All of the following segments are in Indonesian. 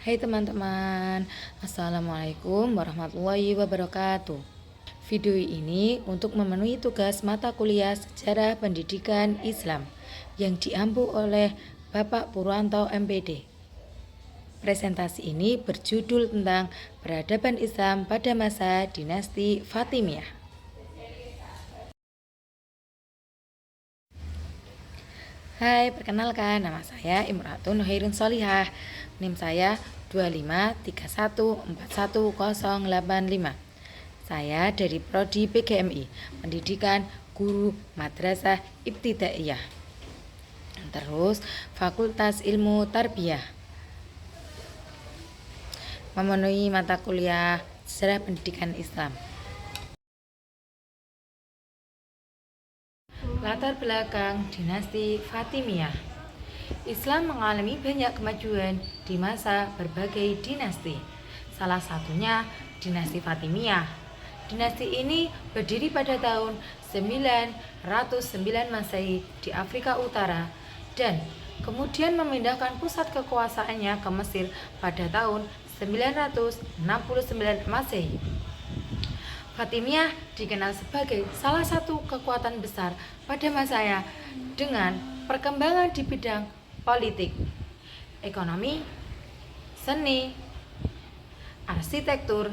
Hai teman-teman, Assalamualaikum warahmatullahi wabarakatuh. Video ini untuk memenuhi tugas mata kuliah Sejarah Pendidikan Islam yang diampu oleh Bapak Purwanto MPD. Presentasi ini berjudul tentang peradaban Islam pada masa dinasti Fatimiyah. Hai, perkenalkan nama saya Imratun Khairun Solihah. NIM saya 25314141085. Saya dari Prodi PGMI, Pendidikan Guru Madrasah Ibtidaiyah. Terus Fakultas Ilmu Tarbiyah. Memenuhi mata kuliah Sejarah Pendidikan Islam. Latar belakang dinasti Fatimiyah. Islam mengalami banyak kemajuan di masa berbagai dinasti. Salah satunya dinasti Fatimiyah. Dinasti ini berdiri pada tahun 909 Masehi di Afrika Utara dan kemudian memindahkan pusat kekuasaannya ke Mesir pada tahun 969 Masehi. Fatimiyah dikenal sebagai salah satu kekuatan besar pada masanya dengan perkembangan di bidang politik, ekonomi, seni, arsitektur,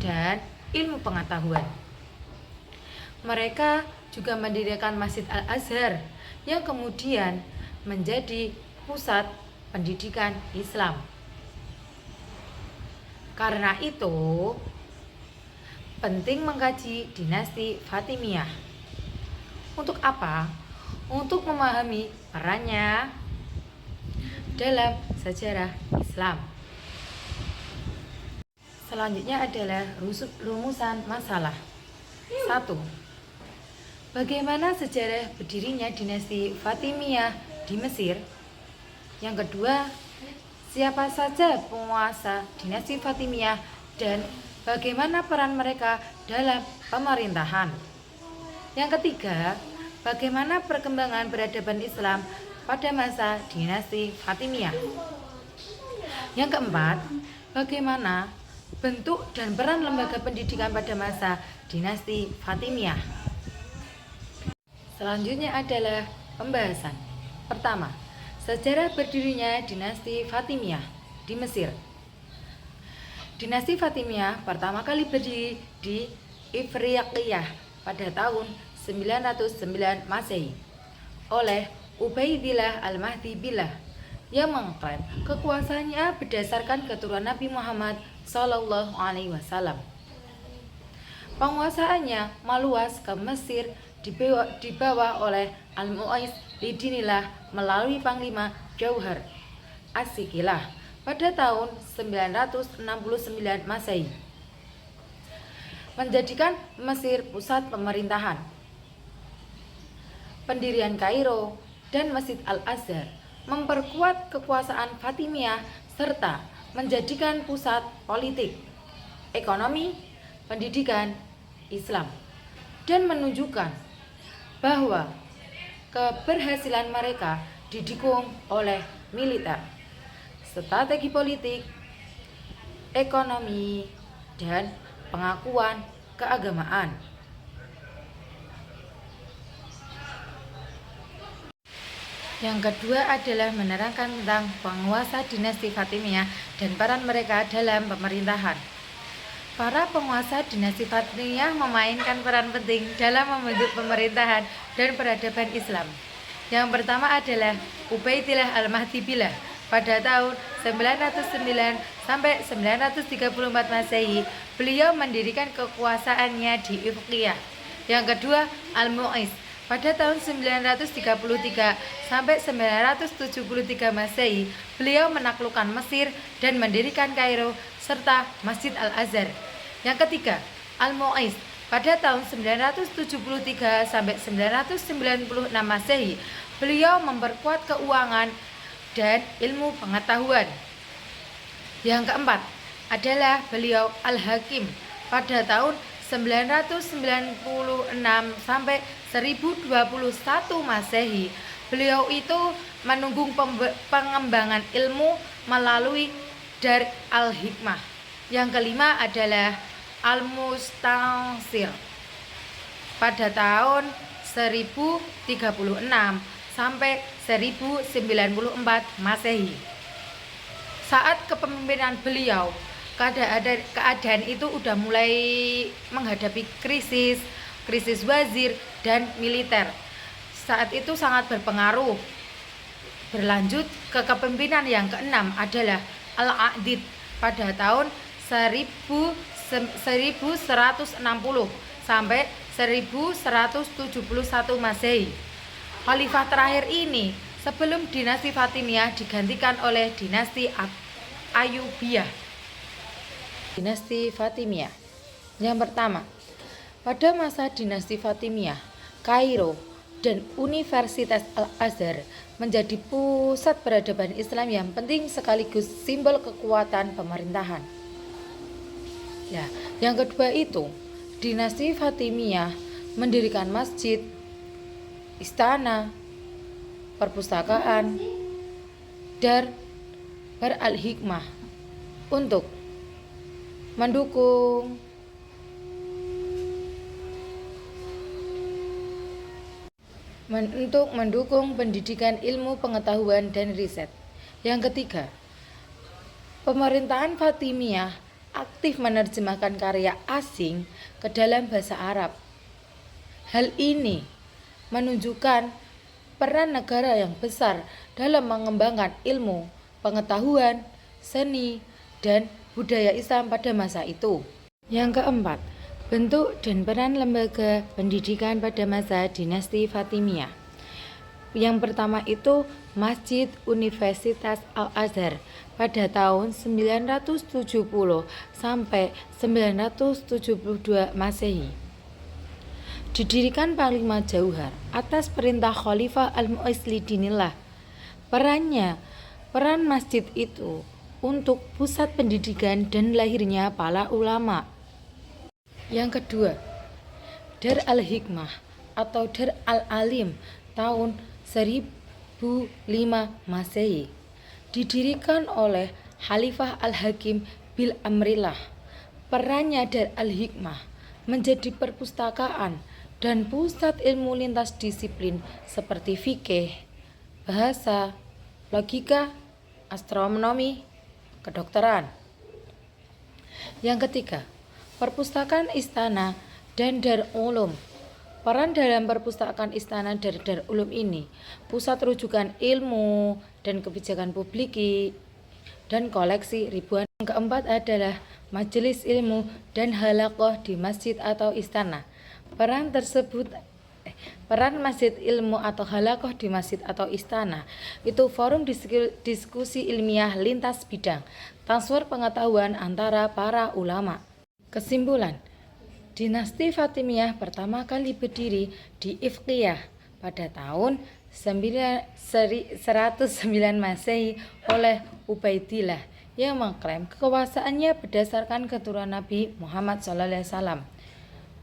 dan ilmu pengetahuan. Mereka juga mendirikan Masjid Al-Azhar yang kemudian menjadi pusat pendidikan Islam. Karena itu, penting mengkaji dinasti Fatimiyah. Untuk apa? Untuk memahami perannya dalam sejarah Islam. Selanjutnya adalah rumusan masalah. 1. Bagaimana sejarah berdirinya dinasti Fatimiyah di Mesir? Yang kedua, siapa saja penguasa dinasti Fatimiyah dan bagaimana peran mereka dalam pemerintahan? Yang ketiga, bagaimana perkembangan peradaban Islam pada masa dinasti Fatimiyah? Yang keempat, bagaimana bentuk dan peran lembaga pendidikan pada masa dinasti Fatimiyah? Selanjutnya adalah pembahasan. Pertama, sejarah berdirinya dinasti Fatimiyah di Mesir. Dinasti Fatimiyah pertama kali berdiri di Ifriqiyah pada tahun 909 Masehi oleh Ubaidillah Al-Mahdi Billah yang mengklaim kekuasaannya berdasarkan keturunan Nabi Muhammad SAW. Penguasaannya meluas ke Mesir dibawa oleh Al-Mu'izz Lidinillah melalui Panglima Jauhar As-Siqilah pada tahun 969 Masehi, menjadikan Mesir pusat pemerintahan. Pendirian Kairo dan Masjid Al-Azhar memperkuat kekuasaan Fatimiyah serta menjadikan pusat politik, ekonomi, pendidikan Islam dan menunjukkan bahwa keberhasilan mereka didukung oleh militer, strategi politik, ekonomi, dan pengakuan keagamaan. Yang kedua adalah menerangkan tentang penguasa dinasti Fatimiyah dan peran mereka dalam pemerintahan. Para penguasa dinasti Fatimiyah memainkan peran penting dalam membentuk pemerintahan dan peradaban Islam. Yang pertama adalah Ubaidillah Al-Mahdi Billah. Pada tahun 909 sampai 934 Masehi, beliau mendirikan kekuasaannya di Ifriqiyah. Yang kedua, Al-Mu'izz. Pada tahun 933 sampai 973 Masehi, beliau menaklukkan Mesir dan mendirikan Kairo serta Masjid Al-Azhar. Yang ketiga, Al-Mu'izz. Pada tahun 973 sampai 996 Masehi, beliau memperkuat keuangan dan ilmu pengetahuan. Yang keempat adalah beliau Al-Hakim. Pada tahun 996 sampai 1021 Masehi, beliau itu menunggu pengembangan ilmu melalui Dar al-Hikmah. Yang kelima adalah Al-Mustansir pada tahun 1036 sampai 1094 Masehi. Saat kepemimpinan beliau, keadaan itu udah mulai menghadapi krisis wazir dan militer. Saat itu sangat berpengaruh. Berlanjut ke kepemimpinan yang keenam adalah Al-Aqdid pada tahun 1160 sampai 1171 Masehi. Khalifah terakhir ini sebelum dinasti Fatimiyah digantikan oleh dinasti Ayyubiyah. Dinasti Fatimiyah. Yang pertama, pada masa dinasti Fatimiyah, Kairo dan Universitas Al-Azhar menjadi pusat peradaban Islam yang penting sekaligus simbol kekuatan pemerintahan. Ya, yang kedua itu, dinasti Fatimiyah mendirikan masjid, istana, perpustakaan, dan Dar al-Hikmah untuk mendukung pendidikan ilmu pengetahuan dan riset. Yang ketiga, pemerintahan Fatimiyah aktif menerjemahkan karya asing ke dalam bahasa Arab. Hal ini menunjukkan peran negara yang besar dalam mengembangkan ilmu, pengetahuan, seni, dan budaya Islam pada masa itu. Yang keempat, bentuk dan peran lembaga pendidikan pada masa dinasti Fatimiyah. Yang pertama itu Masjid Universitas Al-Azhar pada tahun 970 sampai 972 Masehi. Didirikan Panglima Jauhar atas perintah Khalifah Al-Mu'izzuddinillah. Peran masjid itu untuk pusat pendidikan dan lahirnya para ulama. Yang kedua, Dar al-Hikmah atau Dar al-Alim tahun 1005 Masehi. Didirikan oleh Khalifah Al-Hakim bil Amrillah. Perannya Dar al-Hikmah menjadi perpustakaan dan pusat ilmu lintas disiplin seperti fikih, bahasa, logika, astronomi, kedokteran. Yang ketiga, perpustakaan istana dan Dar Ulum. Peran dalam perpustakaan istana dan Dar Ulum ini pusat rujukan ilmu dan kebijakan publik dan koleksi ribuan. Yang keempat adalah majelis ilmu dan halaqah di masjid atau istana. Peran masjid ilmu atau halaqah di masjid atau istana itu forum diskusi ilmiah lintas bidang, transfer pengetahuan antara para ulama. Kesimpulan, dinasti Fatimiyah pertama kali berdiri di Ifqiyah pada tahun 109 Masehi oleh Ubaidillah yang mengklaim kekuasaannya berdasarkan keturunan Nabi Muhammad SAW.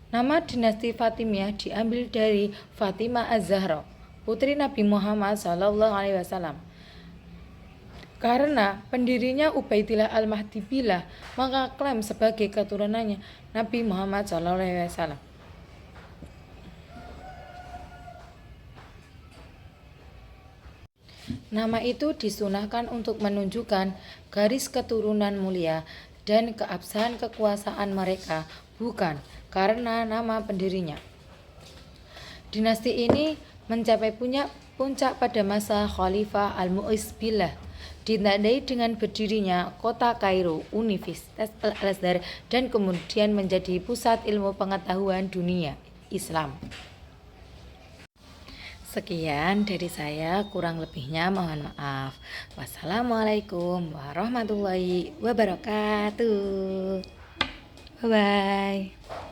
Nama dinasti Fatimiyah diambil dari Fatimah Az-Zahra, putri Nabi Muhammad SAW. Karena pendirinya Ubaidillah Al-Mahdi Billah, maka klaim sebagai keturunannya Nabi Muhammad SAW. Nama itu disunahkan untuk menunjukkan garis keturunan mulia dan keabsahan kekuasaan mereka, bukan karena nama pendirinya. Dinasti ini mencapai puncak pada masa Khalifah Al-Mu'izz Billah, ditandai dengan berdirinya kota Kairo, Universitas Al-Azhar, dan kemudian menjadi pusat ilmu pengetahuan dunia Islam. Sekian dari saya, kurang lebihnya mohon maaf. Wassalamualaikum warahmatullahi wabarakatuh. Bye-bye.